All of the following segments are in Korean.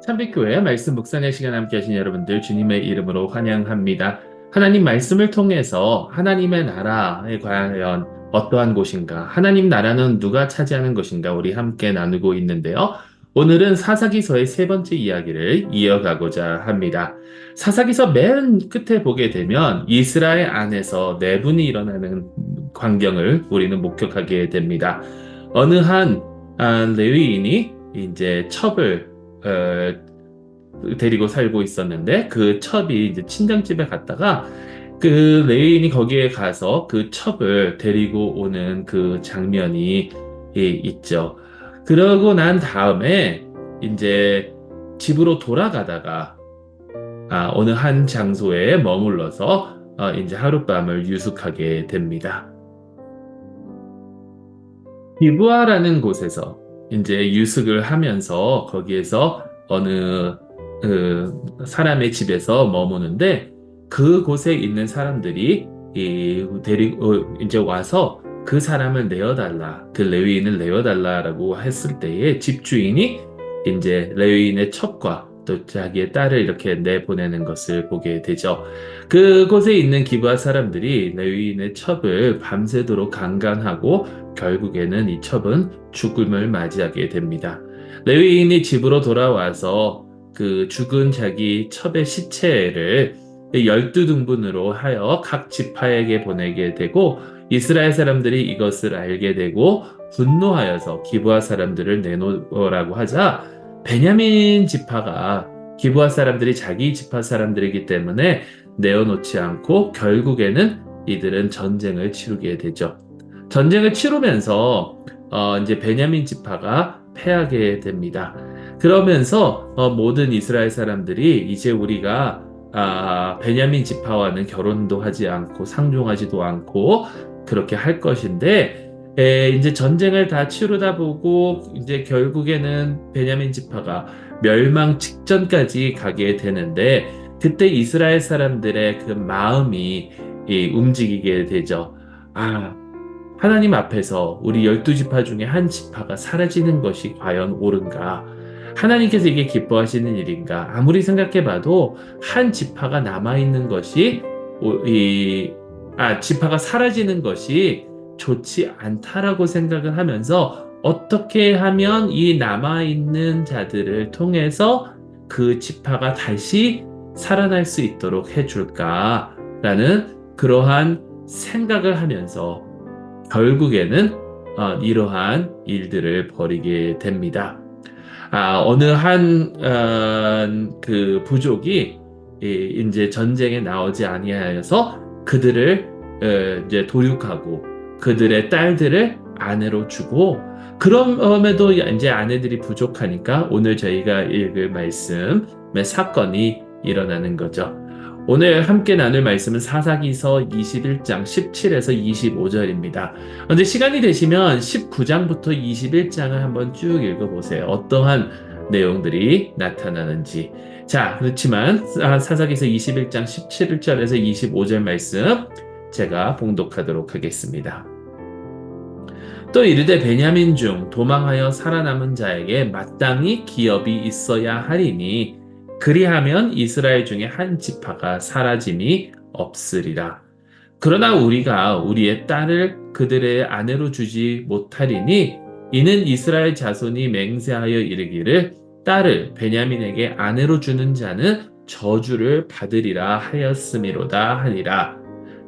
참빛교회 말씀 묵상의 시간 함께 하신 여러분들 주님의 이름으로 환영합니다. 하나님 말씀을 통해서 하나님의 나라에 과연 어떠한 곳인가, 하나님 나라는 누가 차지하는 것인가 우리 함께 나누고 있는데요. 오늘은 사사기서의 세 번째 이야기를 이어가고자 합니다. 사사기서 맨 끝에 보게 되면 이스라엘 안에서 내분이 일어나는 광경을 우리는 목격하게 됩니다. 어느 한 레위인이 이제 첩을 데리고 살고 있었는데 그 첩이 이제 친정집에 갔다가 그 레위인이 거기에 가서 그 첩을 데리고 오는 그 장면이 있죠. 그러고 난 다음에 이제 집으로 돌아가다가 어느 한 장소에 머물러서 이제 하룻밤을 유숙하게 됩니다. 기브아라는 곳에서 이제 유숙을 하면서 거기에서 어느 사람의 집에서 머무는데 그곳에 있는 사람들이 데리고 이제 와서 그 사람을 내어달라, 그 레위인을 내어달라라고 했을 때에 집주인이 이제 레위인의 첩과 또 자기의 딸을 이렇게 내보내는 것을 보게 되죠. 그곳에 있는 기브아 사람들이 레위인의 첩을 밤새도록 강간하고 결국에는 이 첩은 죽음을 맞이하게 됩니다. 레위인이 집으로 돌아와서 그 죽은 자기 첩의 시체를 12등분으로 하여 각 지파에게 보내게 되고 이스라엘 사람들이 이것을 알게 되고 분노하여서 기브아 사람들을 내놓으라고 하자 베냐민 지파가 기브아 사람들이 자기 지파 사람들이기 때문에 내어놓지 않고 결국에는 이들은 전쟁을 치르게 되죠. 전쟁을 치르면서 이제 베냐민 지파가 패하게 됩니다. 그러면서 모든 이스라엘 사람들이 이제 우리가 베냐민 지파와는 결혼도 하지 않고 상종하지도 않고 그렇게 할 것인데 이제 전쟁을 다 치르다 보고 이제 결국에는 베냐민 지파가 멸망 직전까지 가게 되는데 그때 이스라엘 사람들의 그 마음이 움직이게 되죠. 하나님 앞에서 우리 12지파 중에 한 지파가 사라지는 것이 과연 옳은가? 하나님께서 이게 기뻐하시는 일인가? 아무리 생각해봐도 한 지파가 남아있는 것이, 지파가 사라지는 것이 좋지 않다라고 생각을 하면서 어떻게 하면 이 남아있는 자들을 통해서 그 지파가 다시 살아날 수 있도록 해줄까라는 그러한 생각을 하면서 결국에는 이러한 일들을 벌이게 됩니다. 어느 한 그 부족이 이제 전쟁에 나오지 아니하여서 그들을 이제 도륙하고 그들의 딸들을 아내로 주고 그럼에도 이제 아내들이 부족하니까 오늘 저희가 읽을 말씀의 사건이 일어나는 거죠. 오늘 함께 나눌 말씀은 사사기서 21장 17에서 25절입니다. 근데 시간이 되시면 19장부터 21장을 한번 쭉 읽어보세요. 어떠한 내용들이 나타나는지. 자, 그렇지만 사사기서 21장 17절에서 25절 말씀 제가 봉독하도록 하겠습니다. 또 이르되 베냐민 중 도망하여 살아남은 자에게 마땅히 기업이 있어야 하리니 그리하면 이스라엘 중에 한 지파가 사라짐이 없으리라. 그러나 우리가 우리의 딸을 그들의 아내로 주지 못하리니 이는 이스라엘 자손이 맹세하여 이르기를 딸을 베냐민에게 아내로 주는 자는 저주를 받으리라 하였음이로다 하니라.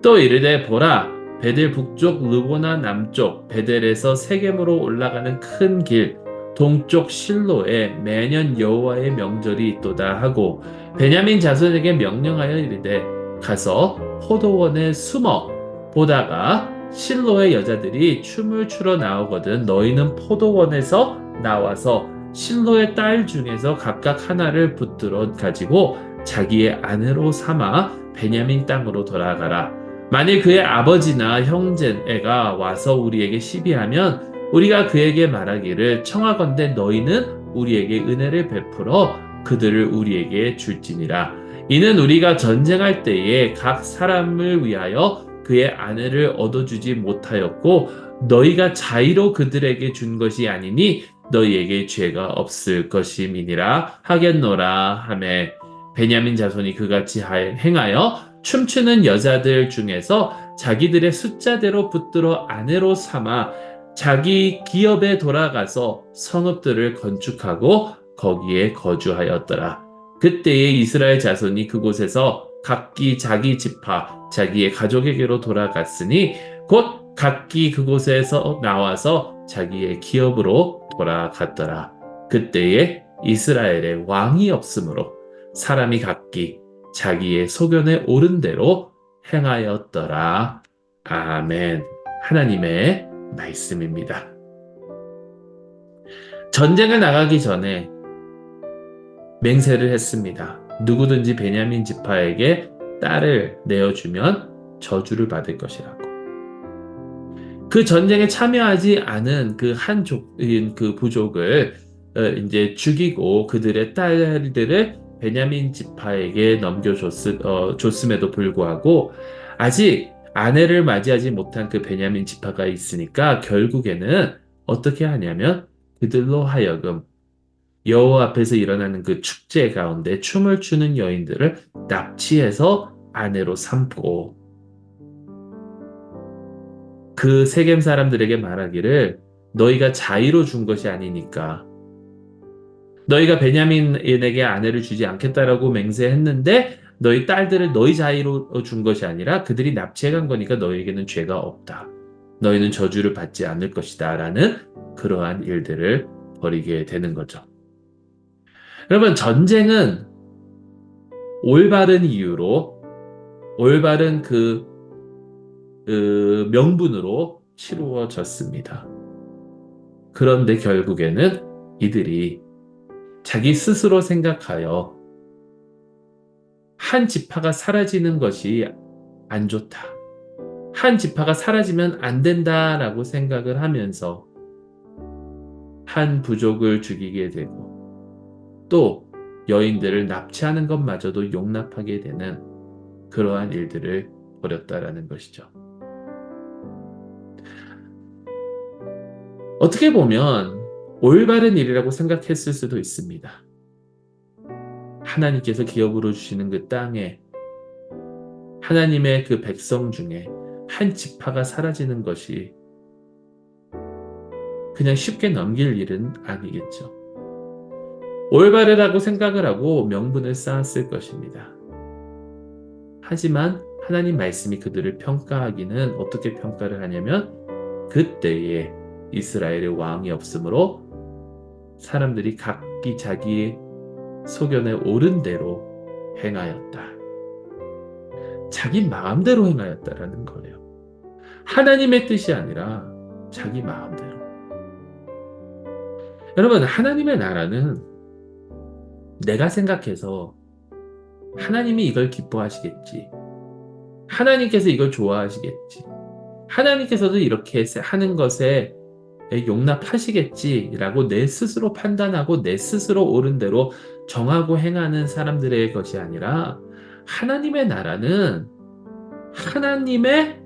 또 이르되 보라 베델 북쪽 르보나 남쪽 베델에서 세겜으로 올라가는 큰 길 동쪽 실로에 매년 여호와의 명절이 있도다 하고 베냐민 자손에게 명령하여 이르되 가서 포도원에 숨어 보다가 실로의 여자들이 춤을 추러 나오거든 너희는 포도원에서 나와서 실로의 딸 중에서 각각 하나를 붙들어 가지고 자기의 아내로 삼아 베냐민 땅으로 돌아가라. 만일 그의 아버지나 형제가 와서 우리에게 시비하면 우리가 그에게 말하기를 청하건대 너희는 우리에게 은혜를 베풀어 그들을 우리에게 줄지니라. 이는 우리가 전쟁할 때에 각 사람을 위하여 그의 아내를 얻어주지 못하였고 너희가 자의로 그들에게 준 것이 아니니 너희에게 죄가 없을 것임이니라 하겠노라 하매 베냐민 자손이 그같이 행하여 춤추는 여자들 중에서 자기들의 숫자대로 붙들어 아내로 삼아 자기 기업에 돌아가서 성읍들을 건축하고 거기에 거주하였더라. 그때에 이스라엘 자손이 그곳에서 각기 자기 지파, 자기의 가족에게로 돌아갔으니 곧 각기 그곳에서 나와서 자기의 기업으로 돌아갔더라. 그때에 이스라엘에 왕이 없으므로 사람이 각기 자기의 소견에 옳은 대로 행하였더라. 아멘. 하나님의 말씀입니다. 전쟁을 나가기 전에 맹세를 했습니다. 누구든지 베냐민 지파에게 딸을 내어주면 저주를 받을 것이라고. 그 전쟁에 참여하지 않은 그 그 부족을 이제 죽이고 그들의 딸들을 베냐민 지파에게 줬음에도 불구하고 아직 아내를 맞이하지 못한 그 베냐민 지파가 있으니까 결국에는 어떻게 하냐면 그들로 하여금 여호와 앞에서 일어나는 그 축제 가운데 춤을 추는 여인들을 납치해서 아내로 삼고 그 세겜 사람들에게 말하기를 너희가 자의로 준 것이 아니니까 너희가 베냐민에게 아내를 주지 않겠다라고 맹세했는데 너희 딸들을 너희 자의로 준 것이 아니라 그들이 납치해간 거니까 너희에게는 죄가 없다. 너희는 저주를 받지 않을 것이다. 라는 그러한 일들을 벌이게 되는 거죠. 여러분, 전쟁은 올바른 이유로, 올바른 그 명분으로 치루어졌습니다. 그런데 결국에는 이들이 자기 스스로 생각하여 한 지파가 사라지는 것이 안 좋다. 한 지파가 사라지면 안 된다라고 생각을 하면서 한 부족을 죽이게 되고 또 여인들을 납치하는 것마저도 용납하게 되는 그러한 일들을 벌였다라는 것이죠. 어떻게 보면 올바른 일이라고 생각했을 수도 있습니다. 하나님께서 기업으로 주시는 그 땅에 하나님의 그 백성 중에 한 지파가 사라지는 것이 그냥 쉽게 넘길 일은 아니겠죠. 올바르다고 생각을 하고 명분을 쌓았을 것입니다. 하지만 하나님 말씀이 그들을 평가하기는 어떻게 평가를 하냐면 그때에 이스라엘의 왕이 없으므로 사람들이 각기 자기의 소견에 옳은 대로 행하였다. 자기 마음대로 행하였다라는 거예요. 하나님의 뜻이 아니라 자기 마음대로. 여러분, 하나님의 나라는 내가 생각해서 하나님이 이걸 기뻐하시겠지. 하나님께서 이걸 좋아하시겠지. 하나님께서도 이렇게 하는 것에 용납하시겠지라고 내 스스로 판단하고 내 스스로 옳은 대로 정하고 행하는 사람들의 것이 아니라 하나님의 나라는 하나님의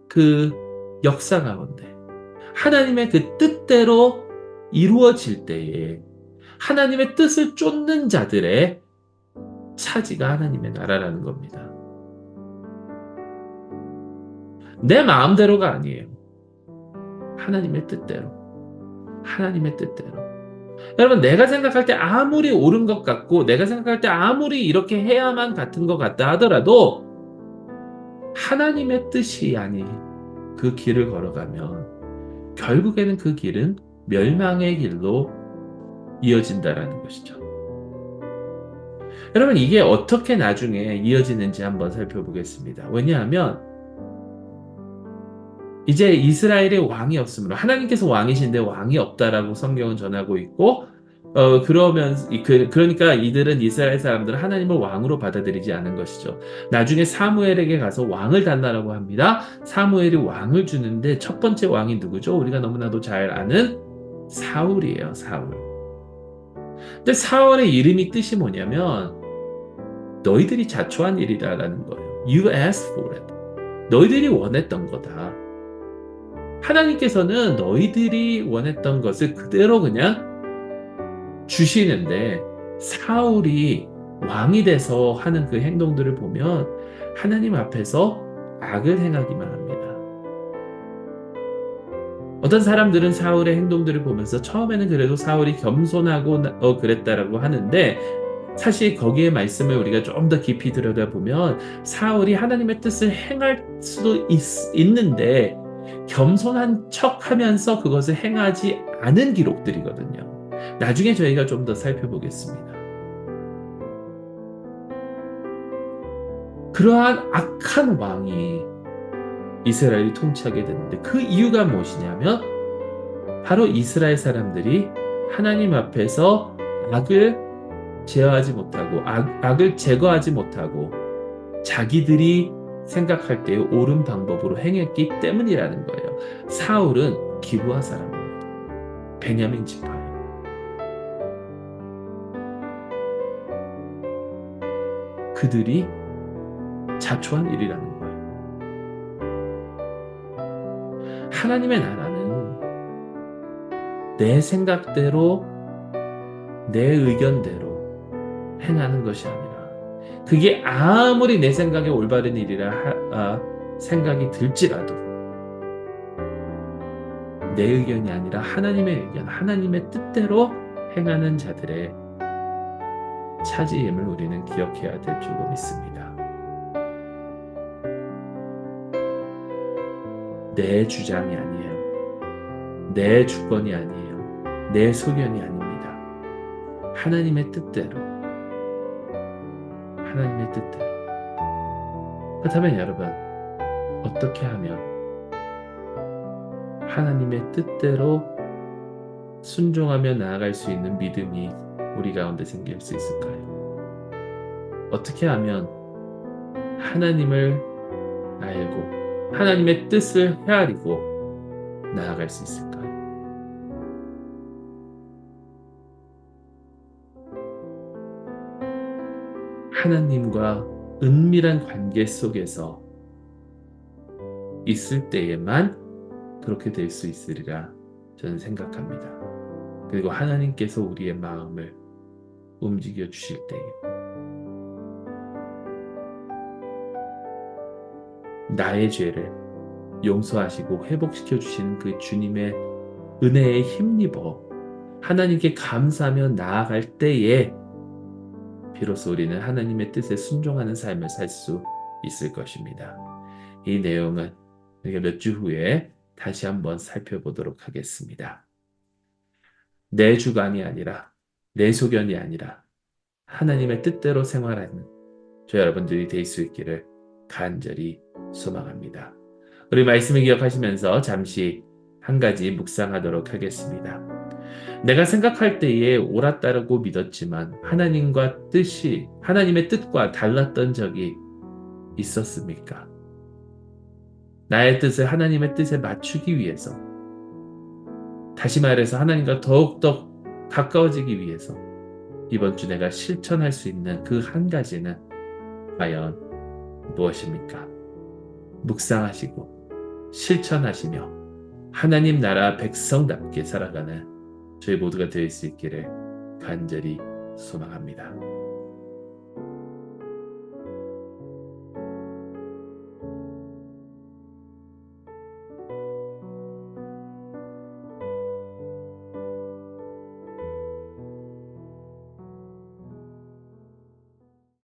그 역사 가운데 하나님의 그 뜻대로 이루어질 때에 하나님의 뜻을 쫓는 자들의 차지가 하나님의 나라라는 겁니다. 내 마음대로가 아니에요. 하나님의 뜻대로. 하나님의 뜻대로. 여러분, 내가 생각할 때 아무리 옳은 것 같고 내가 생각할 때 아무리 이렇게 해야만 같은 것 같다 하더라도 하나님의 뜻이 아닌 그 길을 걸어가면 결국에는 그 길은 멸망의 길로 이어진다라는 것이죠. 여러분, 이게 어떻게 나중에 이어지는지 한번 살펴보겠습니다. 왜냐하면 이제 이스라엘의 왕이 없으므로 하나님께서 왕이신데 왕이 없다라고 성경은 전하고 있고 그러니까 이들은 이스라엘 사람들은 하나님을 왕으로 받아들이지 않은 것이죠. 나중에 사무엘에게 가서 왕을 달라고 합니다. 사무엘이 왕을 주는데 첫 번째 왕이 누구죠? 우리가 너무나도 잘 아는 사울이에요. 사울. 근데 사울의 이름이 뜻이 뭐냐면 너희들이 자초한 일이다라는 거예요. You asked for it. 너희들이 원했던 거다. 하나님께서는 너희들이 원했던 것을 그대로 그냥 주시는데 사울이 왕이 돼서 하는 그 행동들을 보면 하나님 앞에서 악을 행하기만 합니다. 어떤 사람들은 사울의 행동들을 보면서 처음에는 그래도 사울이 겸손하고 그랬다라고 하는데 사실 거기에 말씀을 우리가 좀 더 깊이 들여다보면 사울이 하나님의 뜻을 행할 수도 있는데 겸손한 척 하면서 그것을 행하지 않은 기록들이거든요. 나중에 저희가 좀 더 살펴보겠습니다. 그러한 악한 왕이 이스라엘이 통치하게 되는데 그 이유가 무엇이냐면 바로 이스라엘 사람들이 하나님 앞에서 악을 제어하지 못하고 악을 제거하지 못하고 자기들이 생각할 때 옳은 방법으로 행했기 때문이라는 거예요. 사울은 기브아 사람입니다. 베냐민 지파예요. 그들이 자초한 일이라는 거예요. 하나님의 나라는 내 생각대로 내 의견대로 행하는 것이 아니라 그게 아무리 내 생각에 올바른 일이라 생각이 들지라도 내 의견이 아니라 하나님의 의견, 하나님의 뜻대로 행하는 자들의 차지임을 우리는 기억해야 될 줄로 믿습니다. 내 주장이 아니에요. 내 주권이 아니에요. 내 소견이 아닙니다. 하나님의 뜻대로. 하나님의 뜻대로. 그렇다면 여러분, 어떻게 하면 하나님의 뜻대로 순종하며 나아갈 수 있는 믿음이 우리 가운데 생길 수 있을까요? 어떻게 하면 하나님을 알고 하나님의 뜻을 헤아리고 나아갈 수 있을까요? 하나님과 은밀한 관계 속에서 있을 때에만 그렇게 될 수 있으리라 저는 생각합니다. 그리고 하나님께서 우리의 마음을 움직여 주실 때에 나의 죄를 용서하시고 회복시켜 주시는 그 주님의 은혜에 힘입어 하나님께 감사하며 나아갈 때에 비로소 우리는 하나님의 뜻에 순종하는 삶을 살 수 있을 것입니다. 이 내용은 우리가 몇 주 후에 다시 한번 살펴보도록 하겠습니다. 내 주관이 아니라 내 소견이 아니라 하나님의 뜻대로 생활하는 저 여러분들이 될 수 있기를 간절히 소망합니다. 우리 말씀을 기억하시면서 잠시 한 가지 묵상하도록 하겠습니다. 내가 생각할 때에 옳았다고 믿었지만 하나님의 뜻과 달랐던 적이 있었습니까? 나의 뜻을 하나님의 뜻에 맞추기 위해서, 다시 말해서 하나님과 더욱더 가까워지기 위해서 이번 주 내가 실천할 수 있는 그 한 가지는 과연 무엇입니까? 묵상하시고 실천하시며 하나님 나라 백성답게 살아가는 저희 모두가 될 수 있기를 간절히 소망합니다.